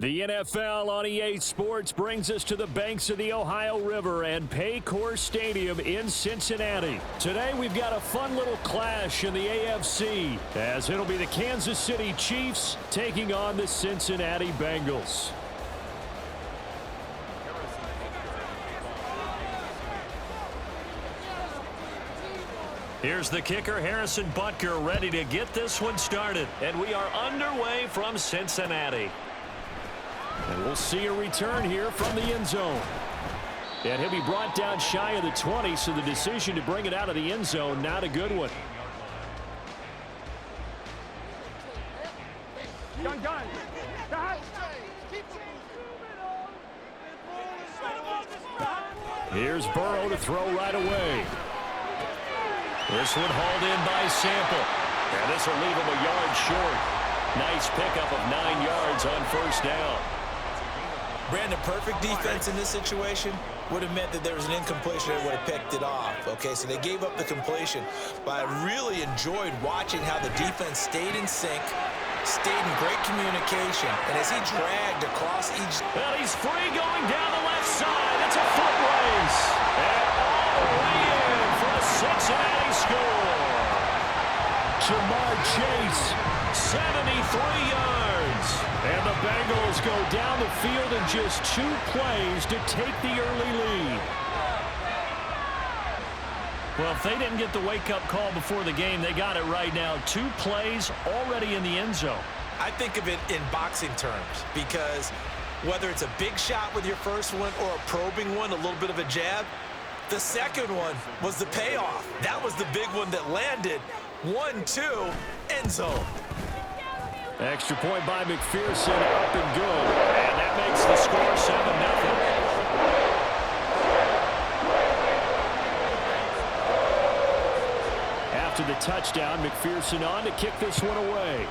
The NFL on EA Sports brings us to the banks of the Ohio River and Paycor Stadium in Cincinnati. Today we've got a fun little clash in the AFC as it'll be the Kansas City Chiefs taking on the Cincinnati Bengals. Here's the kicker, Harrison Butker, ready to get this one started. And we are underway from Cincinnati. And we'll see a return here from the end zone. And he'll be brought down shy of the 20, so the decision to bring it out of the end zone, not a good one. Here's Burrow to throw right away. This one hauled in by Sample. And this will leave him a yard short. Nice pickup of 9 yards on first down. Brandon, perfect defense in this situation would have meant that there was an incompletion that would have picked it off. Okay, so they gave up the completion. But I really enjoyed watching how the defense stayed in sync, stayed in great communication. And as he dragged across each... Well, he's free going down the left side. It's a foot race. And all the way in for a Cincinnati score. Jamar Chase, 73 yards. And the Bengals go down the field in just 2 plays to take the early lead. Well, if they didn't get the wake-up call before the game, they got it right now. 2 plays already in the end zone. I think of it in boxing terms because whether it's a big shot with your first one or a probing one, a little bit of a jab, the second one was the payoff. That was the big one that landed. 1-2, end zone. Extra point by McPherson, up and good. And that makes the score 7-0. After the touchdown, McPherson on to kick this one away.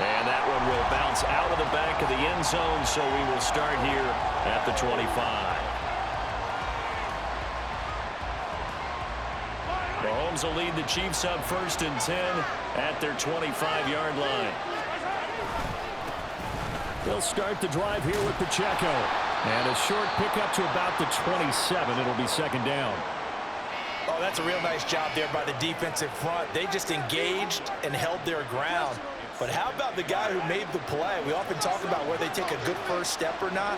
And that one will bounce out of the back of the end zone, so we will start here at the 25. Mahomes will lead the Chiefs up 1st and 10 at their 25-yard line. They'll start the drive here with Pacheco. And a short pickup to about the 27. It'll be 2nd down. Oh, that's a real nice job there by the defensive front. They just engaged and held their ground. But how about the guy who made the play? We often talk about whether they take a good first step or not.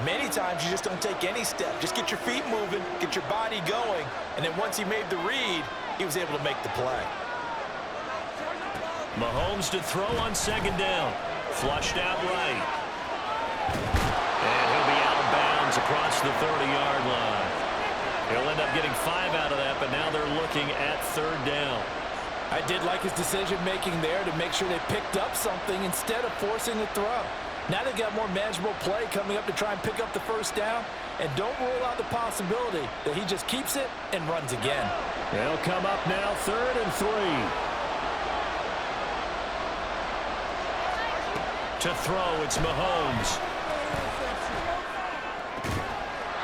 Many times you just don't take any step. Just get your feet moving, get your body going, and then once he made the read, he was able to make the play. Mahomes to throw on 2nd down. Flushed out right. And he'll be out of bounds across the 30-yard line. He'll end up getting 5 out of that, but now they're looking at 3rd down. I did like his decision-making there to make sure they picked up something instead of forcing a throw. Now they've got more manageable play coming up to try and pick up the 1st down. And don't rule out the possibility that he just keeps it and runs again. They'll come up now 3rd and 3. To throw, it's Mahomes.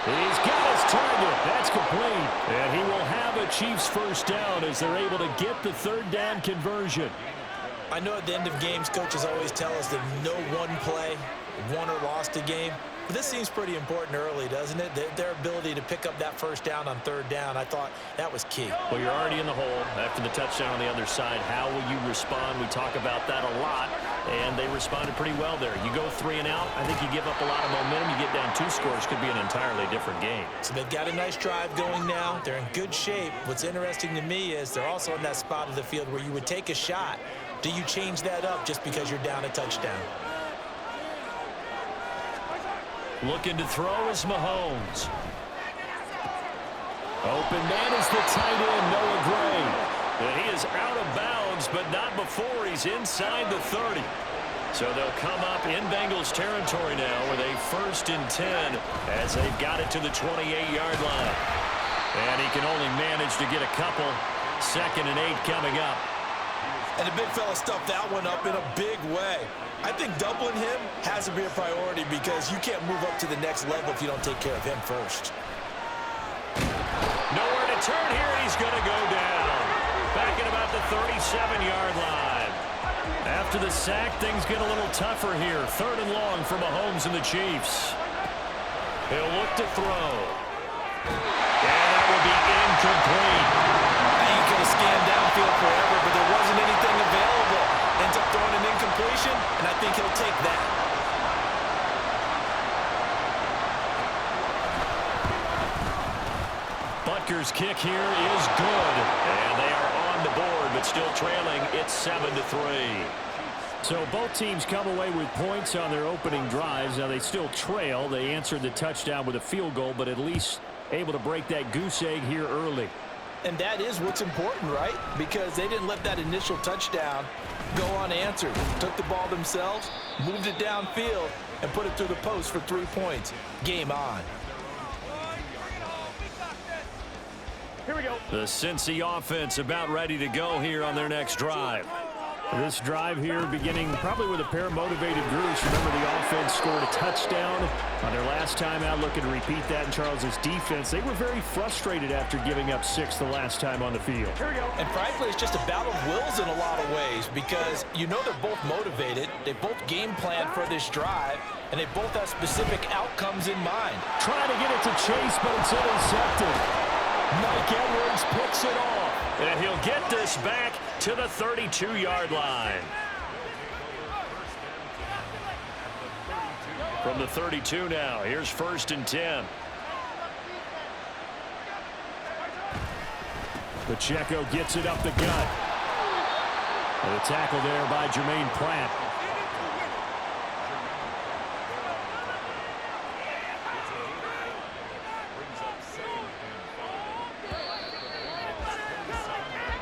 He's got his target. That's complete. And he will have a Chiefs 1st down as they're able to get the 3rd down conversion. I know at the end of games, coaches always tell us that no one play won or lost a game. But this seems pretty important early, doesn't it? Their ability to pick up that 1st down on 3rd down, I thought that was key. Well, you're already in the hole after the touchdown on the other side. How will you respond? We talk about that a lot, and they responded pretty well there. You go 3 and out, I think you give up a lot of momentum. You get down 2 scores, could be an entirely different game. So they've got a nice drive going now. They're in good shape. What's interesting to me is they're also in that spot of the field where you would take a shot. Do you change that up just because you're down a touchdown? Looking to throw is Mahomes. Open man is the tight end, Noah Gray. And he is out of bounds, but not before he's inside the 30. So they'll come up in Bengals territory now with a 1st and 10 as they've got it to the 28-yard line. And he can only manage to get a couple. 2nd and 8 coming up. And the big fella stuffed that one up in a big way. I think doubling him has to be a priority because you can't move up to the next level if you don't take care of him first. Nowhere to turn here. He's going to go down. Back at about the 37-yard line. After the sack, things get a little tougher here. 3rd and long for Mahomes and the Chiefs. He'll look to throw. And that will be incomplete. He could have scanned downfield forever, but there wasn't anything available. Ends up throwing an incompletion, and I think he'll take that. Butker's kick here is good. And they are on the board, but still trailing. It's 7-3. So both teams come away with points on their opening drives. Now they still trail. They answered the touchdown with a field goal, but at least able to break that goose egg here early. And that is what's important, right? Because they didn't let that initial touchdown go unanswered. Took the ball themselves, moved it downfield, and put it through the post for 3 points. Game on. Here we go. The Cincy offense about ready to go here on their next drive. This drive here beginning probably with a pair of motivated groups. Remember, the offense scored a touchdown on their last time out, looking to repeat that in Charles's defense. They were very frustrated after giving up 6 the last time on the field. Here we go. And frankly, it's just a battle of wills in a lot of ways because you know they're both motivated. They both game plan for this drive, and they both have specific outcomes in mind. Trying to get it to Chase, but it's intercepted. Mike Edwards picks it off, and he'll get this back to the 32-yard line. From the 32 now, here's 1st and 10. Pacheco gets it up the gut. And a tackle there by Jermaine Pratt.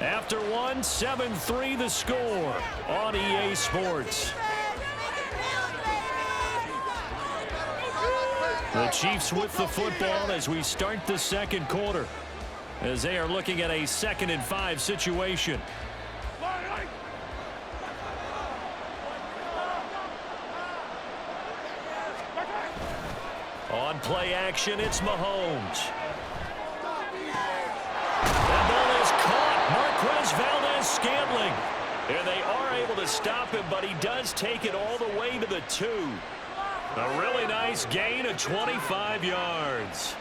After one, 7-3 the score on EA Sports. The Chiefs with the football as we start the second quarter, as they are looking at a 2nd and 5 situation. On play action, it's Mahomes. That ball is caught. Marquez Valdez-Scantling. And they are able to stop him, but he does take it all the way to the 2. A really nice gain of 25 yards.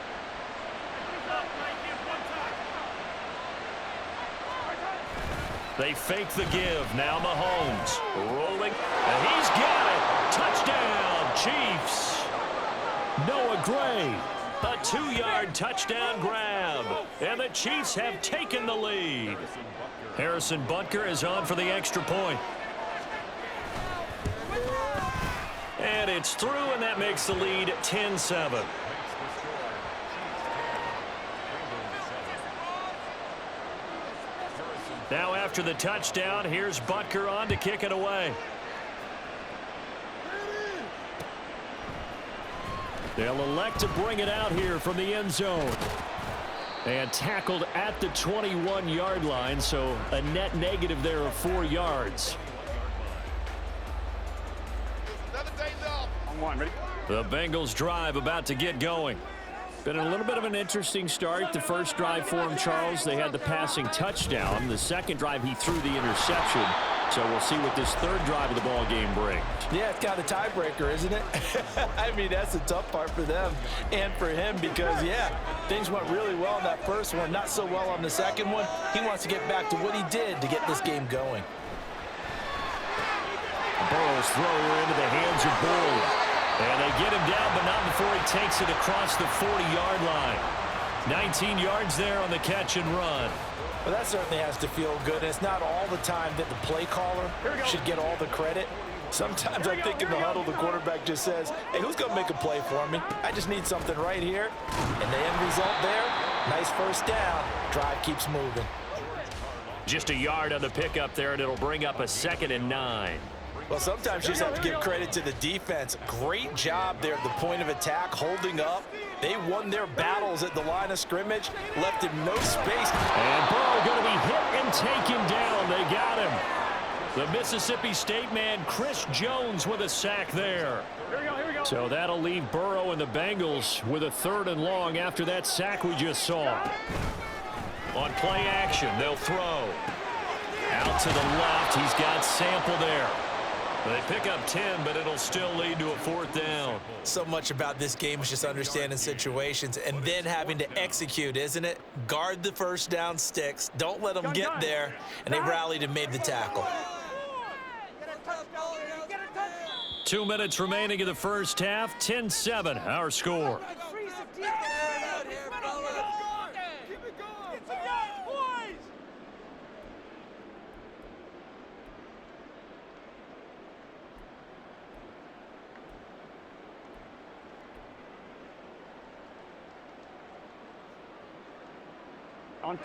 They fake the give. Now Mahomes rolling. And he's got it. Touchdown, Chiefs. Noah Gray. A 2-yard touchdown grab. And the Chiefs have taken the lead. Harrison Butker is on for the extra point. And it's through, and that makes the lead 10-7. Now after the touchdown, here's Butker on to kick it away. They'll elect to bring it out here from the end zone. And tackled at the 21-yard line, so a net negative there of 4 yards. The Bengals drive about to get going. Been a little bit of an interesting start. The first drive for him, Charles, they had the passing touchdown. The second drive, he threw the interception. So we'll see what this third drive of the ball game brings. Yeah, it's kind of a tiebreaker, isn't it? I mean, that's the tough part for them and for him because, yeah, things went really well in that first one, not so well on the second one. He wants to get back to what he did to get this game going. Burrow's throw into the hands of Bull. And they get him down, but not before he takes it across the 40-yard line. 19 yards there on the catch and run. Well, that certainly has to feel good. And it's not all the time that the play caller should get all the credit. Sometimes I think in the huddle, the quarterback just says, hey, who's going to make a play for me? I just need something right here. And the end result there, nice first down. Drive keeps moving. Just a yard on the pickup there, and it'll bring up a 2nd and 9. Well, sometimes you just have to give credit to the defense. Great job there at the point of attack, holding up. They won their battles at the line of scrimmage, left him no space. And Burrow going to be hit and taken down. They got him. The Mississippi State man, Chris Jones, with a sack there. Here we go. So that'll leave Burrow and the Bengals with a 3rd and long after that sack we just saw. On play action, they'll throw. Out to the left. He's got Sample there. They pick up 10, but it'll still lead to a 4th down. So much about this game is just understanding situations and then having to execute, isn't it? Guard the first down sticks. Don't let them get there. And they rallied and made the tackle. 2 minutes remaining in the first half. 10-7, our score.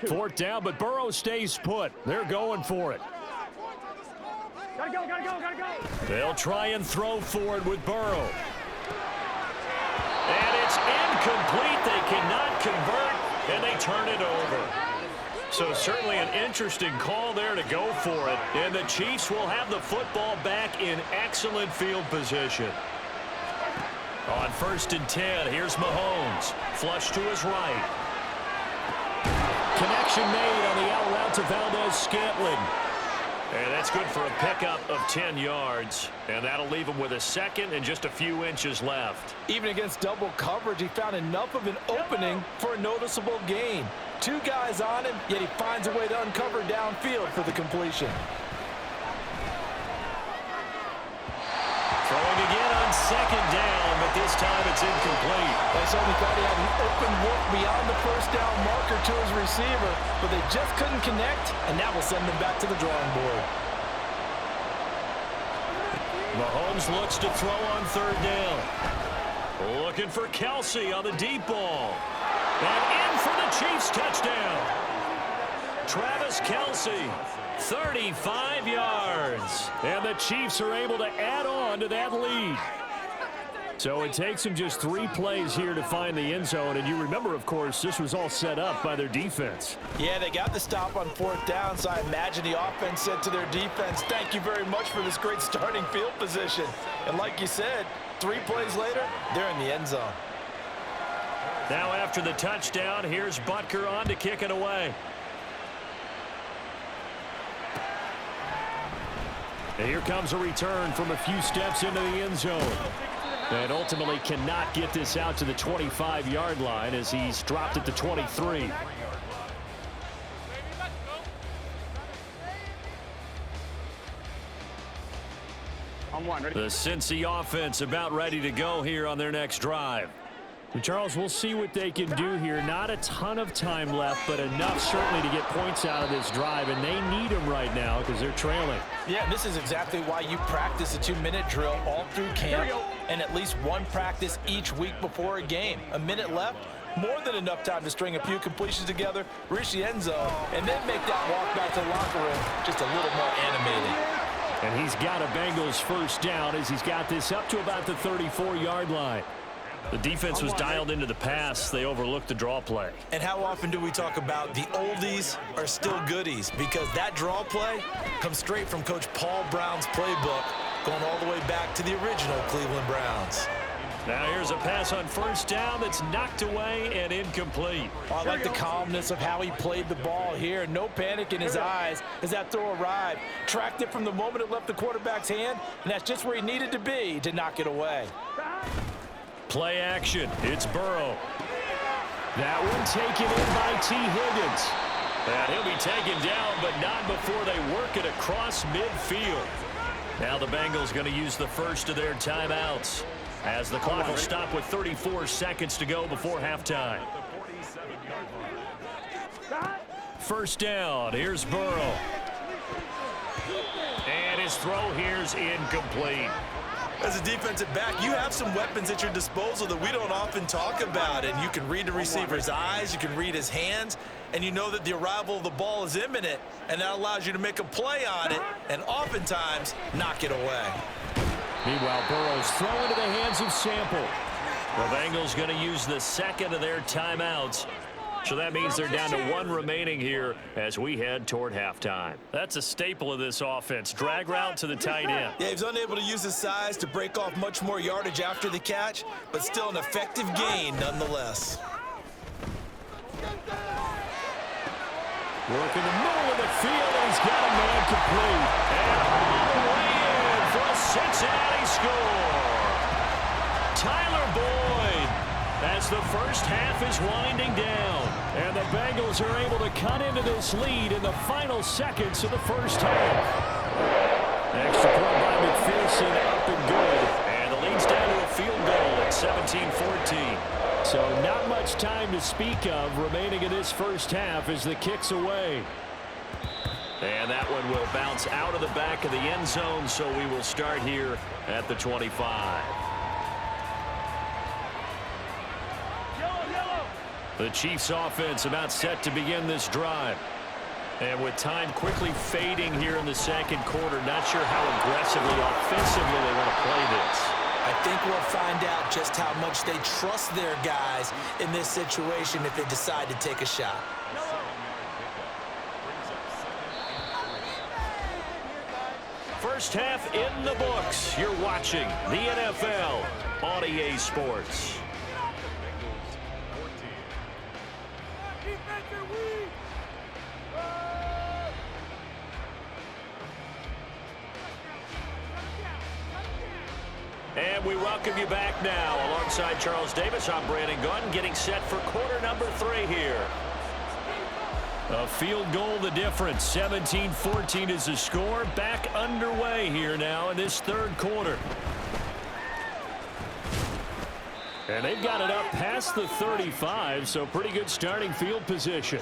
Fourth down, but Burrow stays put. They're going for it. Gotta go. They'll try and throw for it with Burrow. And it's incomplete. They cannot convert, and they turn it over. So certainly an interesting call there to go for it. And the Chiefs will have the football back in excellent field position. On 1st and 10, here's Mahomes. Flush to his right. Connection made on the out route to Valdez-Scantling. And that's good for a pickup of 10 yards. And that'll leave him with a second and just a few inches left. Even against double coverage, he found enough of an opening for a noticeable gain. 2 guys on him, yet he finds a way to uncover downfield for the completion. Throwing again on 2nd down, but this time it's incomplete. They certainly thought he had an open look beyond the first down marker to his receiver, but they just couldn't connect, and that will send them back to the drawing board. Mahomes looks to throw on 3rd down. Looking for Kelsey on the deep ball. And in for the Chiefs touchdown. Travis Kelsey, 35 yards. And the Chiefs are able to add on to that lead. So it takes them just 3 plays here to find the end zone. And you remember, of course, this was all set up by their defense. Yeah, they got the stop on 4th down, so I imagine the offense said to their defense, thank you very much for this great starting field position. And like you said, 3 plays later, they're in the end zone. Now after the touchdown, here's Butker on to kick it away. And here comes a return from a few steps into the end zone. And ultimately cannot get this out to the 25-yard line as he's dropped at the 23. The Cincy offense about ready to go here on their next drive. And Charles, we'll see what they can do here. Not a ton of time left, but enough certainly to get points out of this drive, and they need them right now because they're trailing. Yeah, and this is exactly why you practice a 2-minute drill all through camp and at least 1 practice each week before a game. A minute left, more than enough time to string a few completions together, reach the end zone, and then make that walk back to the locker room just a little more animated. And he's got a Bengals 1st down as he's got this up to about the 34-yard line. The defense was dialed into the pass. They overlooked the draw play. And how often do we talk about the oldies are still goodies? Because that draw play comes straight from Coach Paul Brown's playbook, going all the way back to the original Cleveland Browns. Now here's a pass on 1st down that's knocked away and incomplete. I like the calmness of how he played the ball here. No panic in his eyes as that throw arrived. Tracked it from the moment it left the quarterback's hand, and that's just where he needed to be to knock it away. Play action. It's Burrow. That one taken in by T. Higgins. And he'll be taken down, but not before they work it across midfield. Now the Bengals going to use the first of their timeouts as the clock will stop with 34 seconds to go before halftime. 1st down. Here's Burrow. And his throw here's incomplete. As a defensive back, you have some weapons at your disposal that we don't often talk about. And you can read the receiver's eyes, you can read his hands, and you know that the arrival of the ball is imminent, and that allows you to make a play on it and oftentimes knock it away. Meanwhile, Burrow's thrown into the hands of Sample. The Bengals going to use the 2nd of their timeouts. So that means they're down to 1 remaining here as we head toward halftime. That's a staple of this offense. Drag route to the tight end. Yeah, he's unable to use his size to break off much more yardage after the catch, but still an effective gain nonetheless. Work in the middle of the field, and He's got a man complete. And all the way in for a Cincinnati score. Tyler Boyd, as the first half is winding down. And the Bengals are able to cut into this lead in the final seconds of the first half. Extra point by McPherson, up and good. And the lead's down to a field goal at 17-14. So not much time to speak of remaining in this first half as the kick's away. And that one will bounce out of the back of the end zone, so we will start here at the 25. The Chiefs offense about set to begin this drive. And with time quickly fading here in the second quarter, not sure how aggressively, offensively they want to play this. I think we'll find out just how much they trust their guys in this situation if they decide to take a shot. First half in the books. You're watching the NFL on EA Sports. And we welcome you back now. Alongside Charles Davis, I'm Brandon Gunn, getting set for quarter number 3 here. A field goal the difference. 17-14 is the score. Back underway here now in this third quarter. And they've got it up past the 35, so pretty good starting field position.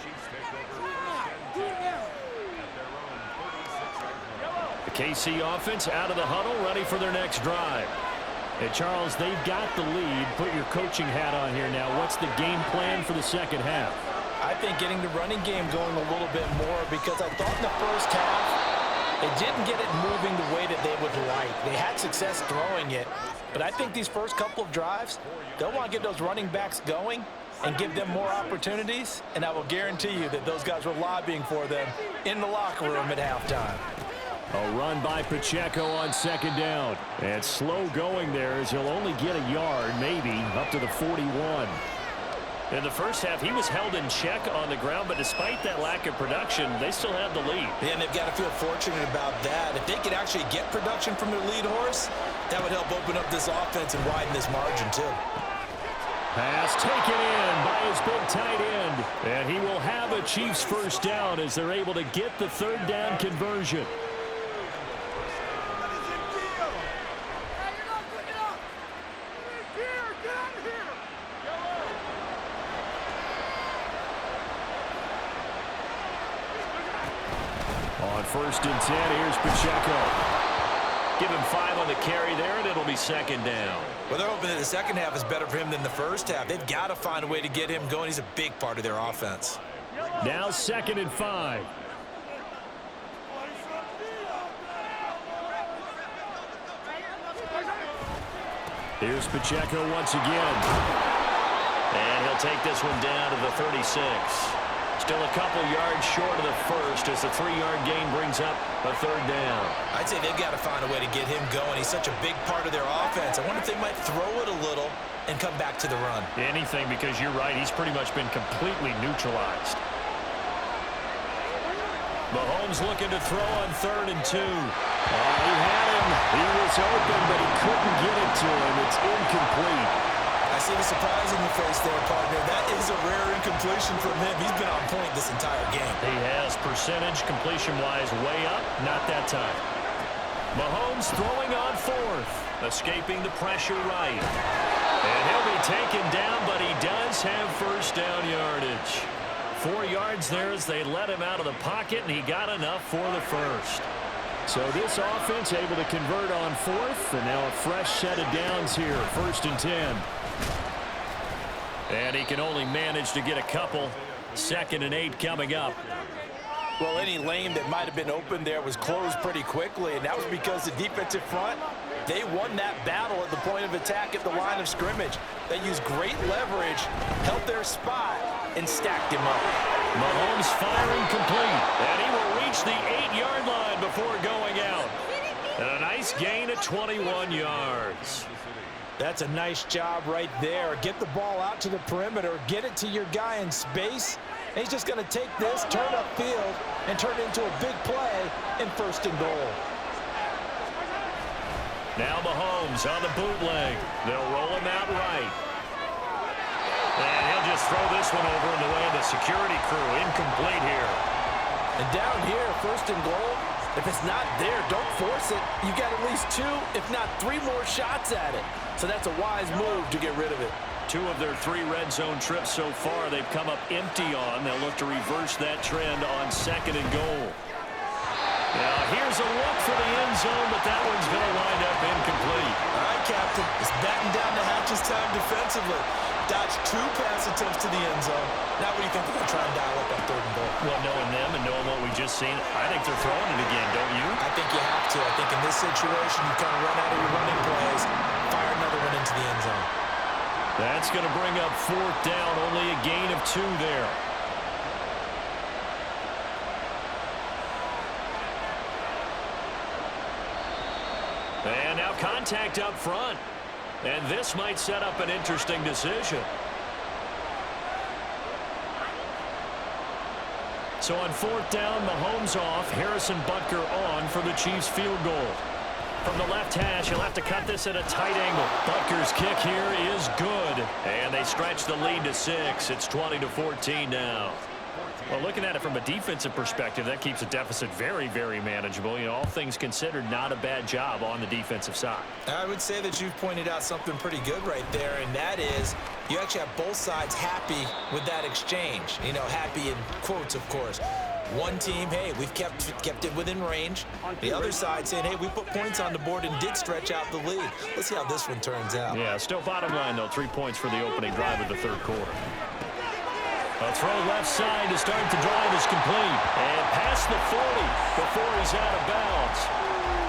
The KC offense out of the huddle, ready for their next drive. And Charles, they've got the lead. Put your coaching hat on here now. What's the game plan for the second half? I think getting the running game going a little bit more, because I thought in the first half they didn't get it moving the way that they would like. They had success throwing it, but I think these first couple of drives, they'll want to get those running backs going and give them more opportunities, and I will guarantee you that those guys were lobbying for them in the locker room at halftime. A run by Pacheco on second down. And slow going there as he'll only get a yard, maybe, up to the 41. In the first half, he was held in check on the ground, but despite that lack of production, they still have the lead. And they've got to feel fortunate about that. If they could actually get production from their lead horse, that would help open up this offense and widen this margin, too. Pass taken in by his big tight end. And he will have a Chiefs first down as they're able to get the third down conversion. First and 10, here's Pacheco. Give him 5 on the carry there, and it'll be second down. Well, they're hoping that the second half is better for him than the first half. They've got to find a way to get him going. He's a big part of their offense. Now 2nd and 5. Here's Pacheco once again. And he'll take this one down to the 36. Still a couple yards short of the first as the 3-yard gain brings up a third down. I'd say they've got to find a way to get him going. He's such a big part of their offense. I wonder if they might throw it a little and come back to the run. Anything, because you're right. He's pretty much been completely neutralized. Mahomes looking to throw on 3rd and 2. He had him. He was open, but he couldn't get it to him. It's incomplete. I see the surprise in your face there, partner. That is a rare incompletion from him. He's been on point this entire game. He has. Percentage completion-wise way up. Not that time. Mahomes throwing on 4th. Escaping the pressure right. And he'll be taken down, but he does have first down yardage. 4 yards there as they let him out of the pocket, and he got enough for the first. So this offense able to convert on 4th, and now a fresh set of downs here. 1st and 10. And he can only manage to get a couple. 2nd and 8 coming up. Well, any lane that might have been open there was closed pretty quickly, and that was because the defensive front, they won that battle at the point of attack at the line of scrimmage. They used great leverage, held their spot, and stacked him up. Mahomes firing complete, and he will reach the 8-yard line before going out. And a nice gain at 21 yards. That's a nice job right there. Get the ball out to the perimeter, get it to your guy in space, And he's just going to take this, turn upfield, and turn it into a big play in 1st and goal. Now Mahomes on the bootleg. They'll roll him out right. And he'll just throw this one over in the way of the security crew. Incomplete here. And down here, 1st and goal, if it's not there, don't force it. You've got at least 2, if not 3 more shots at it. So that's a wise move to get rid of it. 2 of their 3 red zone trips so far they've come up empty on. They'll look to reverse that trend on 2nd and goal. Now here's a look for the end zone, but that one's going to wind up incomplete. All right, Captain. It's batten down the hatches time defensively. Dodged 2 pass attempts to the end zone. Now what do you think they're going to try and dial up on 3rd and goal? Well, knowing them and knowing what we just seen, I think they're throwing it again, don't you? I think you have to. I think in this situation, you kind of run out of your running plays, fire another one into the end zone. That's going to bring up 4th down, only a gain of 2 there. And now contact up front. And this might set up an interesting decision. So on 4th down, Mahomes off, Harrison Butker on for the Chiefs field goal. From the left hash, he'll have to cut this at a tight angle. Butker's kick here is good. And they stretch the lead to 6. It's 20-14 now. Well, looking at it from a defensive perspective, that keeps the deficit very, very manageable. You know, all things considered, not a bad job on the defensive side. I would say that you've pointed out something pretty good right there, and that is you actually have both sides happy with that exchange. You know, happy in quotes, of course. One team, hey, we've kept it within range. The other side saying, hey, we put points on the board and did stretch out the lead. Let's see how this one turns out. Yeah, still bottom line, though, 3 points for the opening drive of the 3rd quarter. A throw left side to start the drive is complete. And past the 40 before he's out of bounds.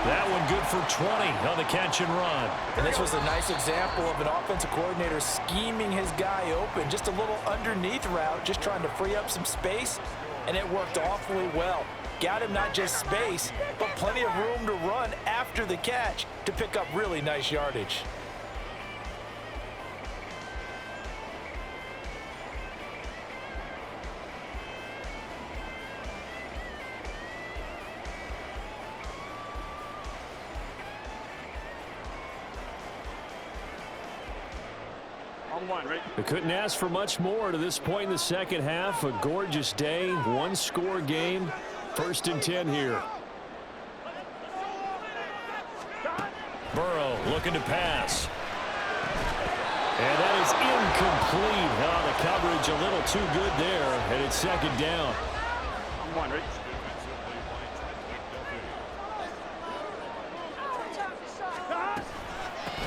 That one good for 20 on the catch and run. And this was a nice example of an offensive coordinator scheming his guy open. Just a little underneath route, just trying to free up some space. And it worked awfully well. Got him not just space, but plenty of room to run after the catch to pick up really nice yardage. They couldn't ask for much more to this point in the 2nd half. A gorgeous day, 1-score game. 1st and 10 here. Burrow looking to pass. And that is incomplete. Oh, the coverage a little too good there, and it's 2nd down.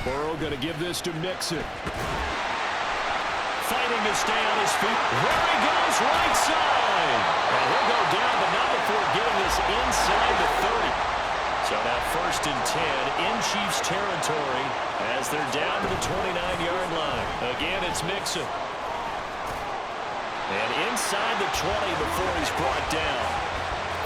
Burrow going to give this to Mixon. Fighting to stay on his feet. There he goes, right side. And he'll go down, but not before getting this inside the 30. So now 1st and 10 in Chiefs territory as they're down to the 29-yard line. Again, it's Mixon. And inside the 20 before he's brought down.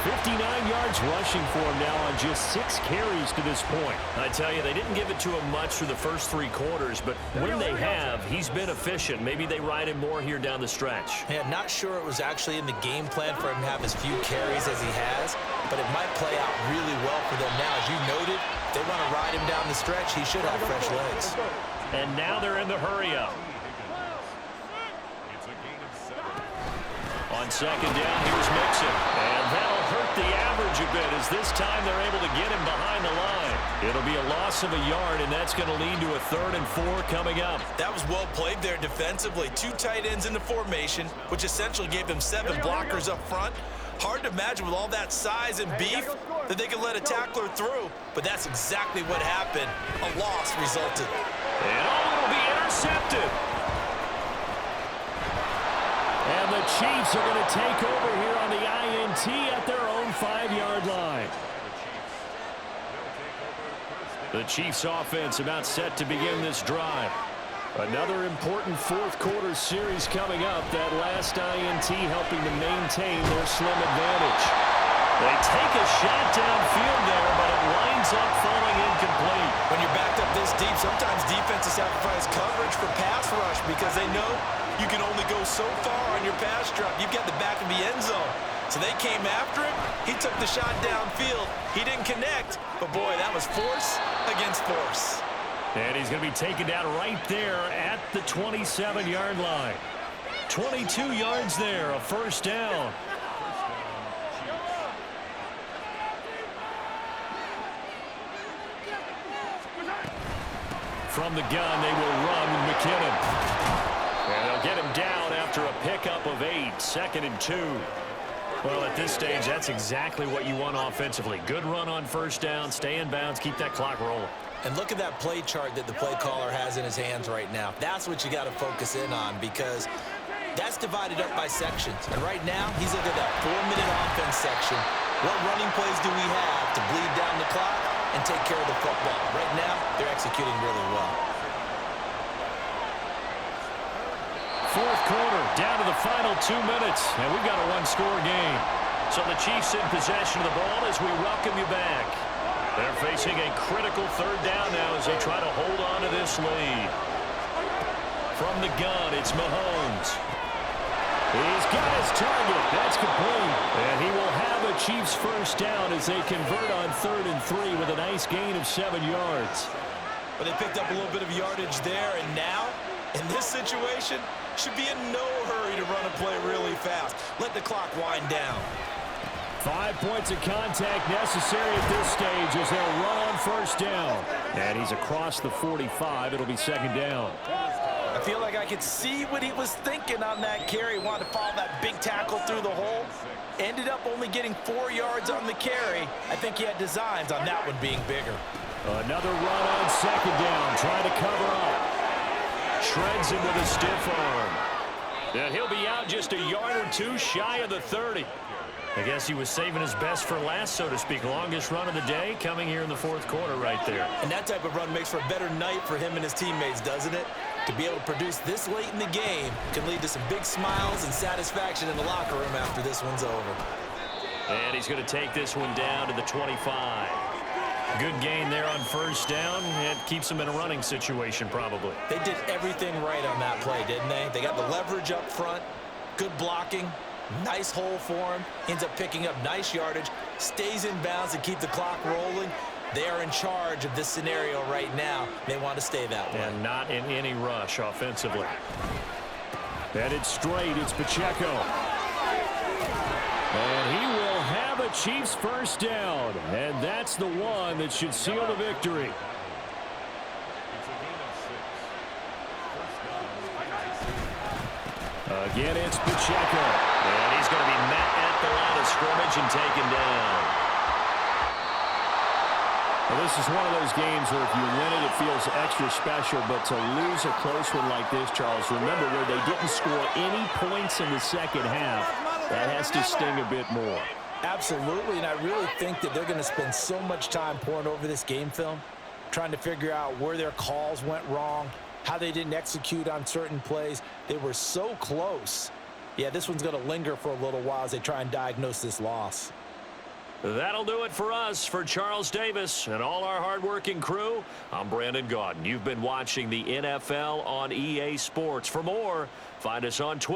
59 yards rushing for him now on just 6 carries to this point. I tell you, they didn't give it to him much through the first 3 quarters, but when they have, he's been efficient. Maybe they ride him more here down the stretch. Yeah, not sure it was actually in the game plan for him to have as few carries as he has, but it might play out really well for them now. As you noted, if they want to ride him down the stretch, he should have fresh legs. And now they're in the hurry-up. On 2nd down, here's Mixon. And that'll hurt the average a bit as this time they're able to get him behind the line. It'll be a loss of a yard, and that's going to lead to a 3rd and 4 coming up. That was well played there defensively. 2 tight ends in the formation, which essentially gave them 7 blockers up front. Hard to imagine with all that size and beef that they could let a tackler through, but that's exactly what happened. A loss resulted. And it'll be intercepted. And the Chiefs are going to take over here on the INT at their own 5-yard line. The Chiefs offense about set to begin this drive. Another important 4th quarter series coming up. That last INT helping to maintain their slim advantage. They take a shot downfield there, but it winds up falling incomplete. When you're backed up this deep, sometimes defenses sacrifice coverage for pass rush because they know you can only go go so far on your pass drop, you've got the back of the end zone. So they came after him. He took the shot downfield. He didn't connect. But, boy, that was force against force. And he's going to be taken down right there at the 27-yard line. 22 yards there, a first down. From the gun, they will run with McKinnon. And they'll get him down after a pickup of 8, 2nd and 2. Well, at this stage, that's exactly what you want offensively. Good run on first down, stay in bounds, keep that clock rolling. And look at that play chart that the play caller has in his hands right now. That's what you got to focus in on, because that's divided up by sections. And right now, he's looking at that 4-minute offense section. What running plays do we have to bleed down the clock and take care of the football? Right now, they're executing really well. Fourth quarter, down to the final 2 minutes, and we've got a one-score game. So the Chiefs in possession of the ball as we welcome you back. They're facing a critical third down now as they try to hold on to this lead. From the gun, it's Mahomes. He's got his target. That's complete. And he will have a Chiefs first down as they convert on 3rd and 3 with a nice gain of 7 yards. But they picked up a little bit of yardage there, and now, in this situation, should be in no hurry to run a play really fast. Let the clock wind down. 5 points of contact necessary at this stage as they'll run on first down. And he's across the 45. It'll be 2nd down. I feel like I could see what he was thinking on that carry. Wanted to follow that big tackle through the hole. Ended up only getting 4 yards on the carry. I think he had designs on that one being bigger. Another run on 2nd down, trying to cover up. Shreds him with a stiff arm. And he'll be out just a yard or 2 shy of the 30. I guess he was saving his best for last, so to speak. Longest run of the day coming here in the 4th quarter right there. And that type of run makes for a better night for him and his teammates, doesn't it? To be able to produce this late in the game can lead to some big smiles and satisfaction in the locker room after this one's over. And he's going to take this one down to the 25. Good gain there on first down. It keeps him in a running situation probably. They did everything right on that play, didn't they? They got the leverage up front, good blocking, nice hole for him, ends up picking up nice yardage, stays in bounds to keep the clock rolling. They are in charge of this scenario right now. They want to stay that way. And not in any rush offensively. Headed straight, it's Pacheco. And he will have a Chiefs first down. And that's the one that should seal the victory. Again, it's Pacheco. And he's going to be met at the line of scrimmage and taken down. Well, this is one of those games where if you win it, it feels extra special. But to lose a close one like this, Charles, remember where they didn't score any points in the second half. That has to sting a bit more. Absolutely, and I really think that they're going to spend so much time pouring over this game film, trying to figure out where their calls went wrong, how they didn't execute on certain plays. They were so close. Yeah, this one's going to linger for a little while as they try and diagnose this loss. That'll do it for us. For Charles Davis and all our hardworking crew, I'm Brandon Gaudin. You've been watching the NFL on EA Sports. For more, find us on Twitter.